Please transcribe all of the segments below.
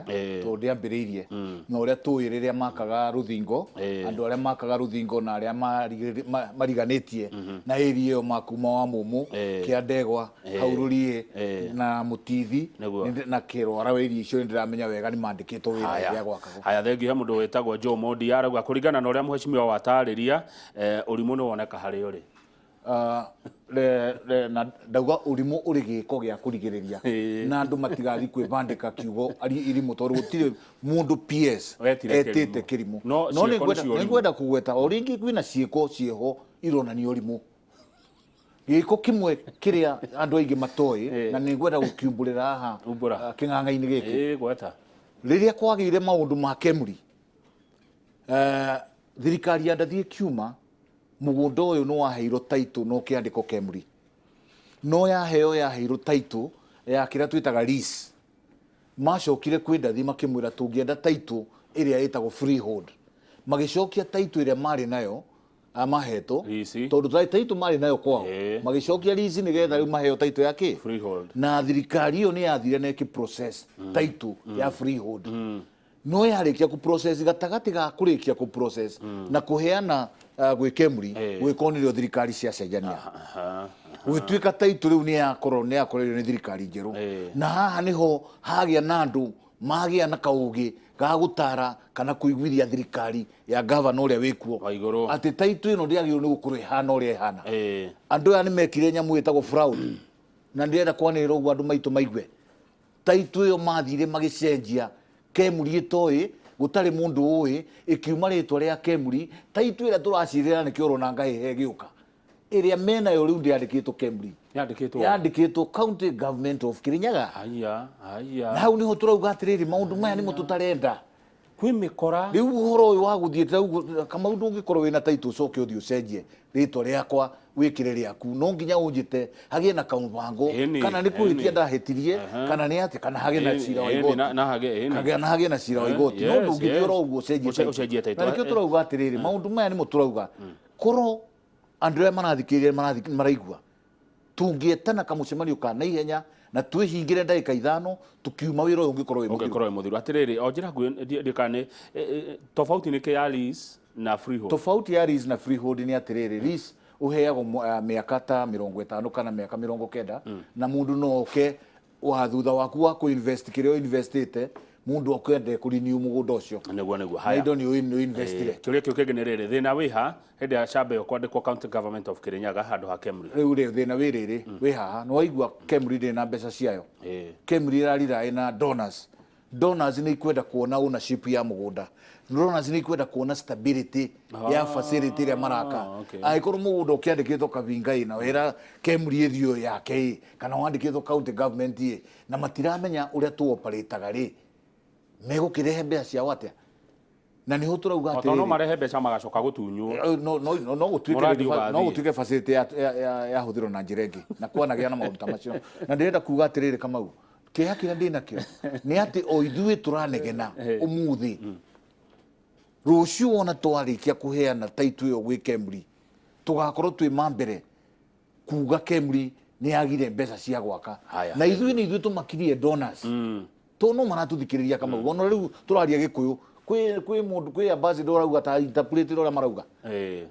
kũmũthikĩrĩria tondũ ndĩambĩrĩirie na ũrĩa tũĩ rĩrĩa makaga rũthingo andũ arĩa makaga rũthingo na arĩa mariganĩtie na area ĩyo makuma wa Mũmũ kĩa Ndegwa hau Rũriĩ na Mũtithi na Kĩrwara wa area icio ndĩramenya wega nĩ mandĩkĩtwo wĩra gĩa gwakaga. Haya thengi he mũndũ wĩtagwo Joe Modi arauga kũringana na ũrĩa mũhecimiwa watarĩria ũrimũ nĩ woneka harĩa ũrĩ. Na ndauga ũrimũ ũrĩ gĩko gĩa kũrigĩrĩria na andũ matigathi kwĩbandĩka kiugo irimũ tondũ gũtirĩ mũndũ PS etĩte kĩrimũ no nĩngwenda kũgweta o rĩngĩ kwĩna ciĩko ciĩho ironania ũrimũ gĩko kĩmwe kĩrĩa andũ aingĩ matoĩ na nĩngwenda gũkiumbũrĩra haha kĩng'ang'a-inĩ gĩkĩ rĩrĩa kwagĩire maũndũ ma Kemri thirikari yandathiĩ kiuma mũgũnda ũyũ nĩ waheirwo taitũ no kĩandĩko Kemri no yaheirwo taitũ ya kĩrĩa twĩtaga lease macokire kwĩ ndathi makĩmwĩra tũngĩenda taitũ ĩrĩa ĩtagwo freehold magĩcokia taitũ ĩrĩa marĩ nayo amahetwo tondũ taitũ marĩ nayo kwao magĩcokia lease nĩgetha rĩu maheo taitũ ya kĩ freehold na thirikari ĩyo nĩ yathire na ĩkĩ process taitũ ya freehold no yarĩkia ku process gatagatĩ ga kũrĩkia ku process na kũheana gwĩ Kemri gwĩkwo nĩrĩo thirikari cia cenjania gwĩtuĩka taitũ rĩu nĩ yakorerio nĩ thirikari njerũ na haha nĩho hagĩa na andũ magĩa na kaũgĩ ga gũtara kana kũiguithia thirikari ya gavana ũrĩa wĩkuo atĩ taitũ ĩno ndĩagĩrĩirwo nĩ gũkorwo ĩhana ũrĩa ĩhana andũ aya nĩ mekire nyamũ ĩtagwo fraud na ndĩrenda kwanĩrĩra ũguo andũ maitũ maigue taitũ ĩyo mathire magĩcenjia Kemri ĩtoĩ gũtarĩ mũndũ ũĩ ĩkiuma rĩtwa rĩa Kemri taitũ ĩrĩa tũracirĩra nĩkĩo ũrona ngahĩhe gĩũka ĩrĩa menayo rĩu ndĩandĩkĩtwo Kemri yandĩkĩtwo County Government of Kirinyaga na hau nĩho tũrauga atĩrĩrĩ maũndũ maya nĩmo tũtarenda kwĩmĩkora rĩu ũhoro ũyũ wa gũthiĩte Kamau ndũngĩkorwo wĩna taitũ ũcoke ũthiĩ ũcenjie rĩtwa rĩakwa wĩkĩre rĩaku no nginya ũnjĩte hagĩe na kamũbango kana nĩ kũhĩtia ndahĩtirie kana nĩ atĩ kana hagĩe na cira wa igoti na hagĩe na cira wa igoti no ndũngĩthiĩ oro ũguo ũcenjie taitũ na nĩkĩo tũrauga atĩrĩrĩ maũndũ maya nĩmo tũrauga korwo andũ arĩa marathikĩrĩria maraigua tũngĩetana kamũcemanio ka naihenya na twĩhingĩre ndagĩka ithano tukiuma wĩra ũyũ ũngĩkorwo wĩ mũthiru atĩrĩrĩ o njĩra nguhĩ ndĩkane tofauti nĩ kĩ ya lease na freehold tofauti ya lease na freehold nĩ atĩrĩrĩ lease ũheagwo mĩaka ta 50 kana mĩaka 90 na mũndũ no oke wa thutha waku wa kũ-invest kĩrĩa ũinvestĩte mundu okwende kũrenew mũgũnda ũcio nĩguo haya indo nĩ investire kĩrĩa kĩu kĩngĩ nĩ rĩrĩ thĩna wĩ ha hĩndĩ ya camba kwandĩkwo County Government of Kirinyaga handũ ha Kemri rĩu thĩna wĩ rĩrĩ wĩ haha nĩ waigua Kemri ndĩ na mbeca ciayo Kemri ĩrarira ĩna donors nĩ ikwenda kuona ownership ya mũgũnda donors nĩ ikwenda kuona stability ya facility ĩrĩa maraka angĩkorwo mũgũnda ũkĩandĩkĩtwo Kabinga na wĩra Kemri ĩthio yake kana wandĩkĩtwo County Government na matiramenya ũrĩa tu operate-aga rĩ megũkĩrehe mbeca ciao atĩa na nĩho tũrauga atĩ no marehe mbeca magacoka gũtunywo no gũtuĩke facility ya hũthĩrwo na njĩra ĩngĩ na kwanagĩa na maũndũ ta macio na ndĩrenda kuga atĩrĩrĩ Kamau kĩeha kĩrĩa ndĩ nakĩo nĩ atĩ o ithuĩ tũranegena ũmũthĩ rũciũ wona twarĩkia kũheana taitũ ĩyo gwĩ Kemri tũgakorwo twĩ mambere kuga Kemri nĩ yagire mbeca cia gwaka na ithuĩ tũmakirie donors to no maratũthikĩrĩria Kamau ona rĩu tũraria Gĩkũyũ kwĩ mũndũ kwĩ ambassador arauga ta interpret ũrĩa marauga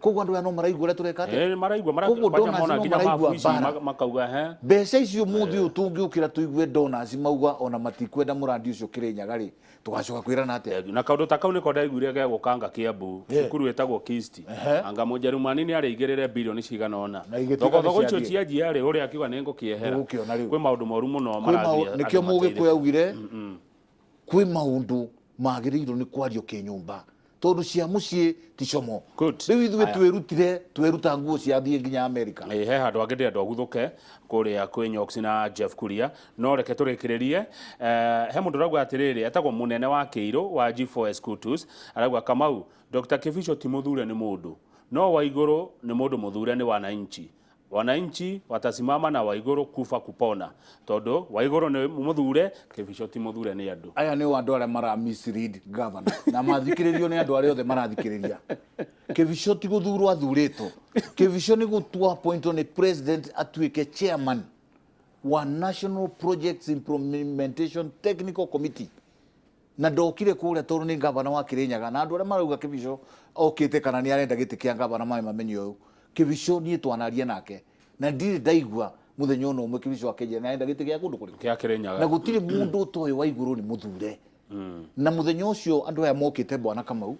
koguo andũ aya no maraigua ũrĩa tũreka atĩ maraigua nginya mabuici makauga mbeca icio mũthĩ ũyũ tũngĩũkĩra tũigue donors mauga ona matikwenda mũrandi ũcio Kĩrĩnyaga rĩ tũgacoka kwĩrana atĩa na kaũndũ ta kau nĩko ndaiguire gĩa gũkanga Kiambu cukuru wĩtagwo Kist anga Mũjerumani nĩ arĩigĩrĩre bilioni cigana ona thogo icio cianjia rĩ ũrĩa akiuga nĩ ngũkĩehera kwĩ maũndũ moru mũno marathiĩ nĩkĩo Mũgĩkũyũ augire kwĩ maũndũ magĩrĩirwo nĩ kwario kĩnyũmba tondũ cia mũciĩ ti como rĩu ithuĩ twĩruta nguo ciathiĩ nginya Amerika he handũ hangĩ ndĩrenda ũguthũke kũrĩa kwĩ Nyox na Jeff Kuria no reke tũrĩkĩrĩrie he mũndũ ũrauga atĩrĩrĩ etagwo mũnene wa Kĩirũ wa G4S Kutus arauga Kamau Dr. Kĩbico ti mũthure nĩ mũndũ no Waigũrũ nĩ mũndũ mũthure nĩ wananchi watasimama na Waigũrũ kufa kupona tondu Waigũrũ nĩ mũthure Kĩbico ti mũthure nĩ andũ aya nĩ andũ arĩa mara mislead governor na mathikĩrĩrio nĩ andũ arĩa othe marathikĩrĩria Kĩbico ti gũthurwo athurĩtwo Kĩbico nĩ gũtua appointwo nĩ president atuĩke chairman wa National Projects Implementation Technical Committee na ndokire kuria tondu ni gavana wa Kirinyaga na andu aria marauga Kibicho okite kana ni arenda giti kia gavana mai mamenye uyu Kibicho ni twanaria nake na ndire ndaigua muthenya no umwe Kibicho akeje na arenda giti gia kundu kuri kia Kirinyaga na gutire mundu toyo wa iguru ni muthure na muthenya ucio andu aya mokite bwana Kamau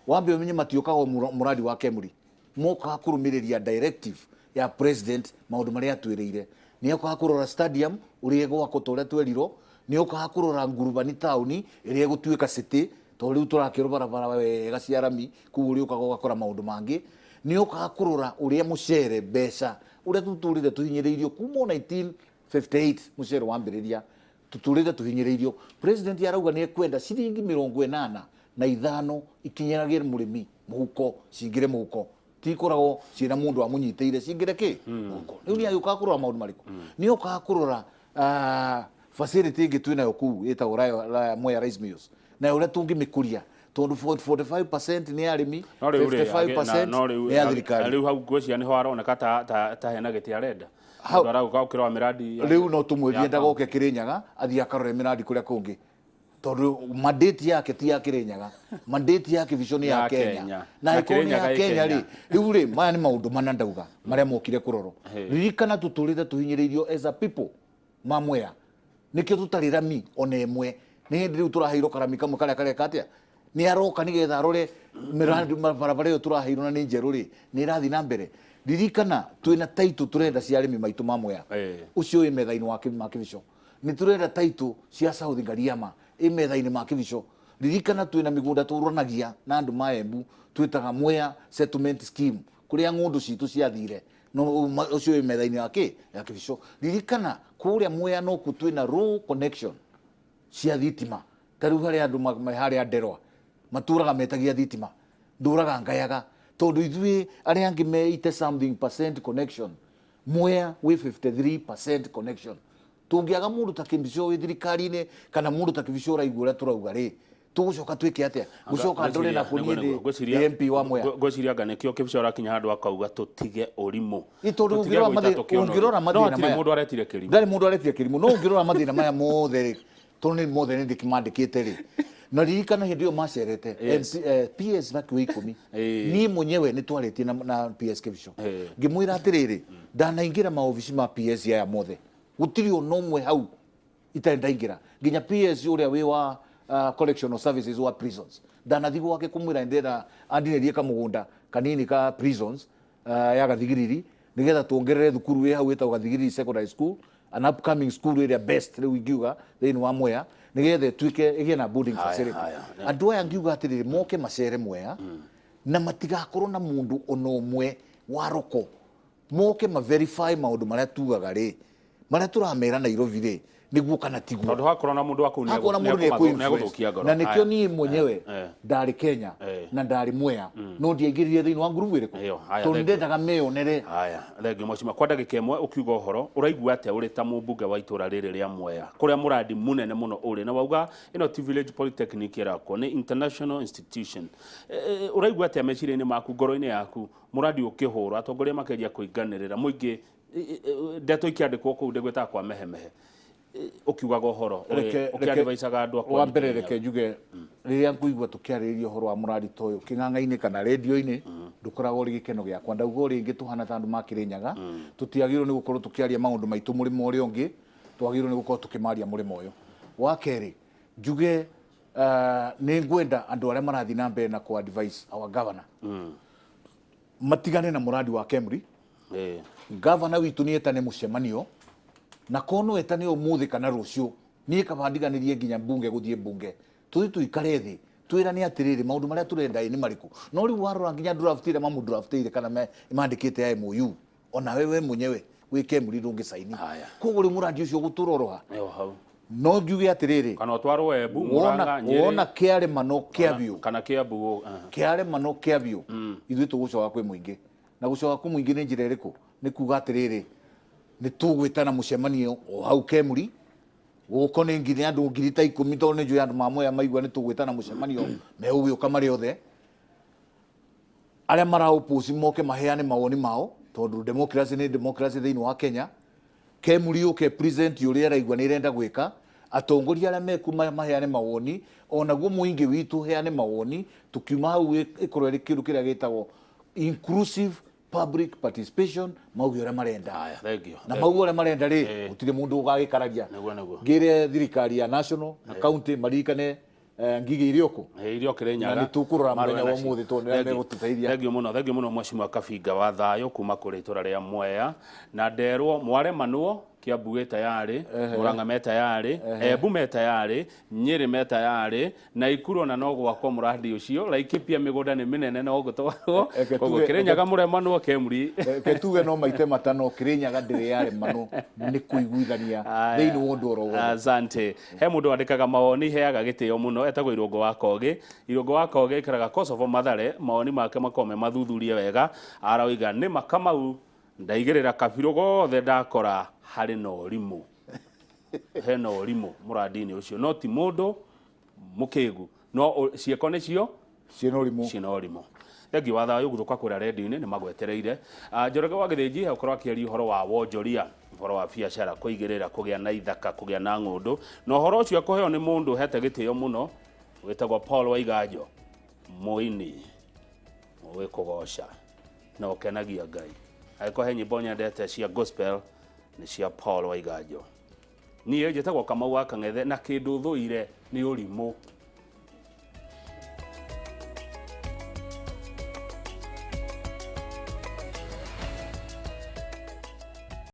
wambe umenye matiokago muradi wa Kemuri moka kurumiriria directive ya president maundu maria atwirire ni oka kurora stadium uri gwako toria twerirwo ni oka kurora ngurubani town iri gutuika city to riu turakirwo barabara wega cia rami ku uri ukaga gukora maundu mangi ni oka kurora uri mucere mbeca uri tuturire tuhinyiriirio kuma 1958 mucere wambiriria tuturire tuhinyiriirio president yarauga ni ekwenda ciringi 85 ikinyiragira murimi muhuko cingire muhuko tikoragwo ciina mundu amunyiteire cingire ki muhuko riu ni ayuka kurora maundu mariku ni oka kurora facility ingi twina yo kuu itagwo Mwea Rice Mills na uria tungimikuria tondu 45% ni arimi 55% ni athirikari riu hau ngwiciria ni ho aroneka ta hena giti arenda ndaraguka ukirwa miradi riu no tumwirie ndagoke Kirinyaga athia akarore miradi kuria kungi tondu mandate yake ti ya Kirinyaga mandate yake vision ya Kenya na ikoni ya Kenya riu maya ni maundu manandauga maria mokire kuroro ririkana tuturite tuhinyiriirio as a people mamwea nikio tutarirami ona emwe ni hindi riu turaheirwo karami kamwe karia katia ni aroka nigetha arore miradi barabara yo turaheirwo na ni njeru ri ni irathi na mbere ririkana twina taitu turenda cia arimi maitu mamwea ucio imethaini wa Kibicho ni turenda taitu cia South Ngariama imethaini ma Kibicho ririkana twina migunda turanagia na andu ma Embu twitaga Mwea settlement scheme kuria ngundu citu ciathire no ucio imethaini yake ya Kibicho ririkana kuria Mwea no kutwina rural connection cia thitima tariu hari andu mahari Nderwa maturaga metagia thitima nduraga ngayaga tondu ithui aria angi me 80% connection Mwea we 53% connection tungiaga mundu ta Kibicho wi thirikari-ini kana mundu ta Kibicho raigua uria turauga ri tugucoka twike atia gucoka ndore na kunie MP wa Mwea ngwiciria anga nikio Kibicho arakinya handu akauga tutige urimu itondu ungirora mathina maya mundu aretire kirimu ndari mundu aretire kirimu no ungirora mathina maya mothe tondu ni mothe ni ndikimandikite ri na ririkana hindi yo macerete PS bakiwa 10 ni mwenyewe ni twaritie na PS Kibicho ngimwira atiriri ndanaingira maofici ma PS ya mothe gutiri ono mwe hau itari ndaingira nginya PS uria wi wa correctional services wa prisons ndanathigwo wake kumwira ndera andinerie kamugunda kanini ka prisons ya Gathigiriri nigetha tuongerere thukuru wi hau itagwo Gathigiriri Secondary School an upcoming school area best riu ingiuga thiini wa Mwea nigetha twike igie na boarding facility andu aya ngiuga atiriri moke macere Mwea na matigakorwo na mundu ono umwe wa roko moke ma verify maundu maria tugaga ri maria turamera Nairobi ri niguo kana tiguo tondu hakorwo na mundu waku ni aguthukia ngoro na nikio ni mwenyewe ndari Kenya na ndari Mwea no ndiaingiririe thiini wa ngurubu iriku tondu ndendaga meyonere haya thengio mwacima kwa ndagika imwe ukiuga uhoro uraigua atia uri ta mumbunge wa itura riri ria Mwea kuria muradi munene muno uri na wauga ino ti village polytechnic irako ni international institution uraigua atia meciria-ini maku ngoro-ini yaku muradi ukihurwo atongoria makeria kuinganirira muingi ndeto ikiandikwo kuu ndigwita kwa mehemehe ukiugaga uhoro ukiadvaisaga andu akwa wa mbere reke njuge riria nguigua tukiarĩrĩria uhoro wa muradi toyo king'ang'a-ini kana radio-ini ndukoragwo ri gikeno giakwa ndauga ringi tuhana ta andu ma Kirinyaga tutiagirwo ni gukorwo tukiaria maundu maitu murimo uria ungi twagirwo ni gukorwo tukimaria murimo uyu wa keri njuge ni ngwenda andu aria marathi na mbere na ku advise our governor matigane na muradi wa Kemri governor witu ni etane mucemanio na kono etane umuthi kana rucio ni kabandiganirie nginya bunge guthie bunge tuikare thi twirane atiriri maundu maria turenda ni mariku no riu warora nginya draftire mamu draftire kana imandikite ya MOU ona wewe mwenyewe wi Kemri ndungi saini koguo ri muradi ucio guturoroha no njuge atiriri kana twarwo Embu Murang'a Nyeri wona kiare mano kiabiu kana kiabu kiare mano kiabiu ithui tugucoka kwi muingi na gucoka ku muingi ni njira iriku ni kuga atiriri ni tugwitana mucemanio o hau Kemri guko ni nginya andu ngiri ta 10 tondu ni njui andu ma Mwea maigua ni tugwitana mucemanio me ugioka mari othe aria mara oppose moke maheane mawoni mao tondu democracy ni democracy thiini wa Kenya Kemri uke present uria raigua ni irenda gwika atongoria arĩa mekuma maheane mawoni onaguo mũingĩ witũ heane mawoni tukiuma hau ikorwo rĩ kĩndũ kĩrĩa gĩtagwo inclusive public participation mauge ũrĩa marenda na mauge ũrĩa marenda rĩ gũtirĩ mũndũ ũgagĩkararia ngĩre thirikari ya national na county maririkane ngigi irioko Kirinyaga na tukurora mũthenya wa ũmũthĩ tondũ nĩ megũtũteithia. Thengio mũno Mheshimiwa Kabinga wa Thayũ kuma kũrĩ itũra rĩa Mwea na nderwo Mwaremanwo Kiambu wĩ tayarĩ, Murang'a me tayarĩ, Embu me tayarĩ, Nyĩrĩ me tayarĩ, na Ikuru na no gwakwo mũrandi ũcio, Laikipia mĩgũnda nĩ mĩnene no gũtwarwo, koguo Kirinyaga Mũremanwo Kemuri ketuge no maite matano Kirinyaga ndĩrĩ yaremano nĩ kũiguithania thĩinĩ wa ũndũ oro wothe. Asante. He mũndũ wandĩkaga mawoni heaga gĩtĩo mũno etagwo Irũngũ wa Kogĩ. Irũngũ wa Kogĩ aikaraga Kosovo Mathare, mawoni make makome mathuthurie wega, aroiga nĩ Makamau ndaigĩrĩra kabirũ gothe ndakora harĩ na ũrimũ. Hena ũrimũ mũrandi-inĩ ũcio no ti mũndũ mũkĩgu no ciĩko nĩcio ciĩna ũrimũ. Thengio wa Thayũ gũtũka kũrĩa redio-inĩ nĩ magwetereire. Njoroge wa Gĩthĩnji akorwo akĩaria ũhoro wa wonjoria, ũhoro wa biacara, kũigĩrĩra, kũgĩa na ithaka, kũgĩa na ng'ũndũ, na ũhoro ũcio akũheo nĩ mũndũ hete gĩtĩo mũno wĩtagwo Paul Waiganjo, mũini ũĩ kũgoca na ũkenagia Ngai. Agĩkorwo he nyĩmbo nyendete cia gospel nĩ cia Paul Waiganjo. Niĩ njĩtagwo Kamau wa Kang'ethe na kĩndũ thũire nĩ ũrimũ.